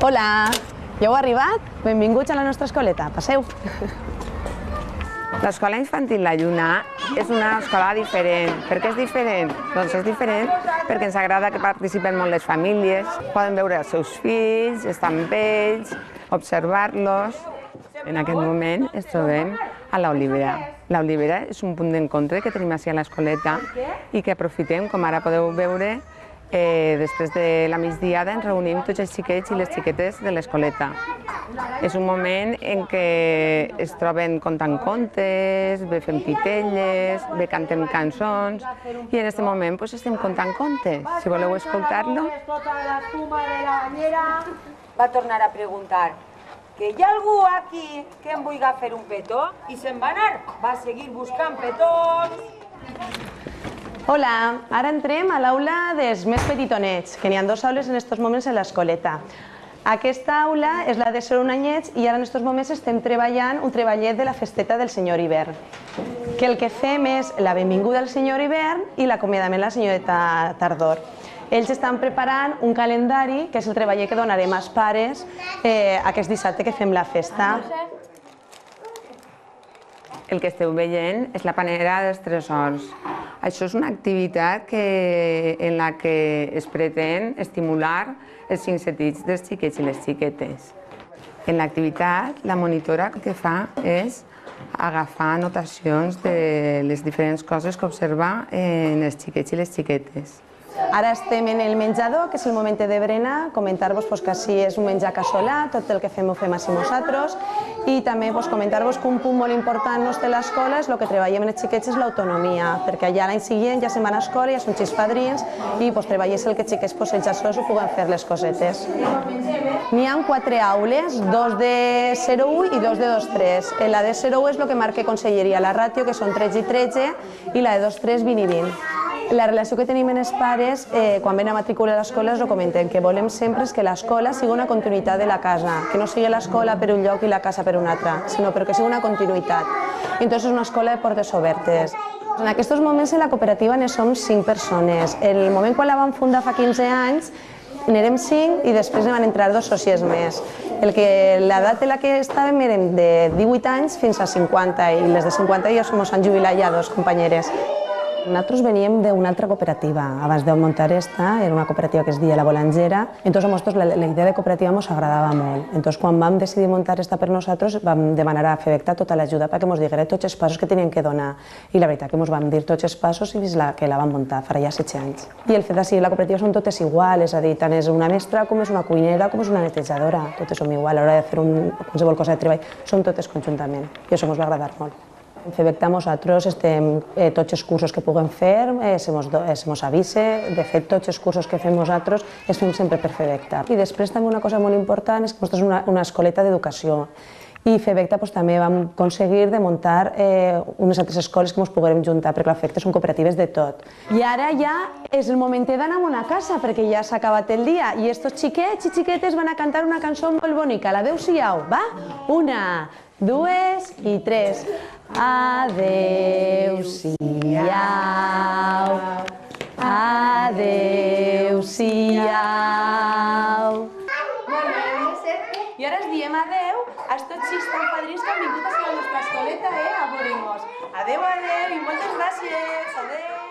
Hola, ja heu arribat? Benvinguts a la nostra escoleta, passeu. L'escola infantil La Lluna és una escola diferent. Per què és diferent? Doncs és diferent perquè ens agrada que participen molt les famílies, poden veure els seus fills, estar amb ells, observar-los. En aquest moment ens trobem a l'Olivera. L'Olivera és un punt d'encontre que tenim ací a l'escoleta i que aprofitem, com ara podeu veure, després de la migdiada ens reunim tots els xiquets i les xiquetes de l'escoleta. És un moment en què es troben contant contes, bé fem titelles, bé cantem cançons i en aquest moment estem contant contes. Si voleu escoltar-lo. Tota l'espuma de la banyera va tornar a preguntar que hi ha algú aquí que em vulgui fer un petó i se'n va anar. Va seguir buscant petons. Hola, ara entrem a l'aula dels més petitonets, que n'hi ha dues aules en aquests moments a l'escoleta. Aquesta aula és la de 0 a 1 anyets i ara en aquests moments estem treballant un treballet de la festeta del senyor Hivern. Que el que fem és la benvinguda al senyor Hivern i l'acomiadament a la senyoreta Tardor. Ells estan preparant un calendari, que és el treballet que donarem als pares aquest dissabte que fem la festa. El que esteu veient és la panera dels tresors. Això és una activitat en la que es pretén estimular els cinc sentits dels xiquets i les xiquetes. En l'activitat, la monitora el que fa és agafar anotacions de les diferents coses que observa en els xiquets i les xiquetes. Ara estem en el menjador, que és el moment de berenar, comentar-vos que així és un menjar casolà, tot el que fem ho fem així nosaltres, i també comentar-vos que un punt molt important de l'escola és el que treballem en els xiquets és l'autonomia, perquè allà l'any següent ja se'n van a escola, ja són xispadrins, i treballés el que els xiquets ells ja sols ho puguen fer les cosetes. N'hi ha 4 aules, 2 de 0-1 i 2 de 2-3. La de 0-1 és el que marca Conselleria, la ràtio, que són 13 i 13, i la de 2-3, 20 i 20. La relació que tenim amb els pares, quan ven a matricular a l'escola, ho comenten, que volem sempre que l'escola sigui una continuïtat de la casa, que no sigui l'escola per un lloc i la casa per un altre, sinó que sigui una continuïtat. Entonces és una escola de portes obertes. En aquests moments en la cooperativa ne som 5 persones. En el moment quan la vam fundar fa 15 anys, n'érem 5 i després ne van entrar 2 socis més. L'edat en la que estàvem eren de 18 anys fins a 50 i les de 50 ja ens han jubilat ja 2 companyeres. Nosaltres veníem d'una altra cooperativa. Abans de muntar esta, era una cooperativa que es deia La Bolangera. Entonces a nosaltres la idea de cooperativa ens agradava molt. Entonces quan vam decidir muntar esta per nosaltres, vam demanar a FEVECTA tota l'ajuda perquè ens diguera tots els passos que tenien que donar. I la veritat que ens vam dir tots els passos i fins que la vam muntar, farà ja 7 anys. I el fet de seguir la cooperativa són totes iguals, és a dir, tant és una mestra com és una cuinera com és una netejadora. Totes som igual, a l'hora de fer qualsevol cosa de treball, som totes conjuntament. I això ens va agradar molt. En FEVECTA nosaltres tots els cursos que puguem fer se mos avisa. De fet, tots els cursos que fem nosaltres els fem sempre per FEVECTA. I després també una cosa molt important és que nosaltres és una escoleta d'educació. I FEVECTA també vam aconseguir de muntar unes altres escoles que ens puguem juntar, perquè l'efecte són cooperatives de tot. I ara ja és el moment d'anar a una casa, perquè ja s'ha acabat el dia. I estos xiquets i xiquetes van a cantar una cançó molt bonica. L'adeu-siau, va? 1, 2 i 3. Adeu-siau, adeu-siau. I ara es diem adeu a tots 6 tan padrins que han vingut a la nostra escoleta, a veure'ns. Adeu, adeu i moltes gràcies. Adeu.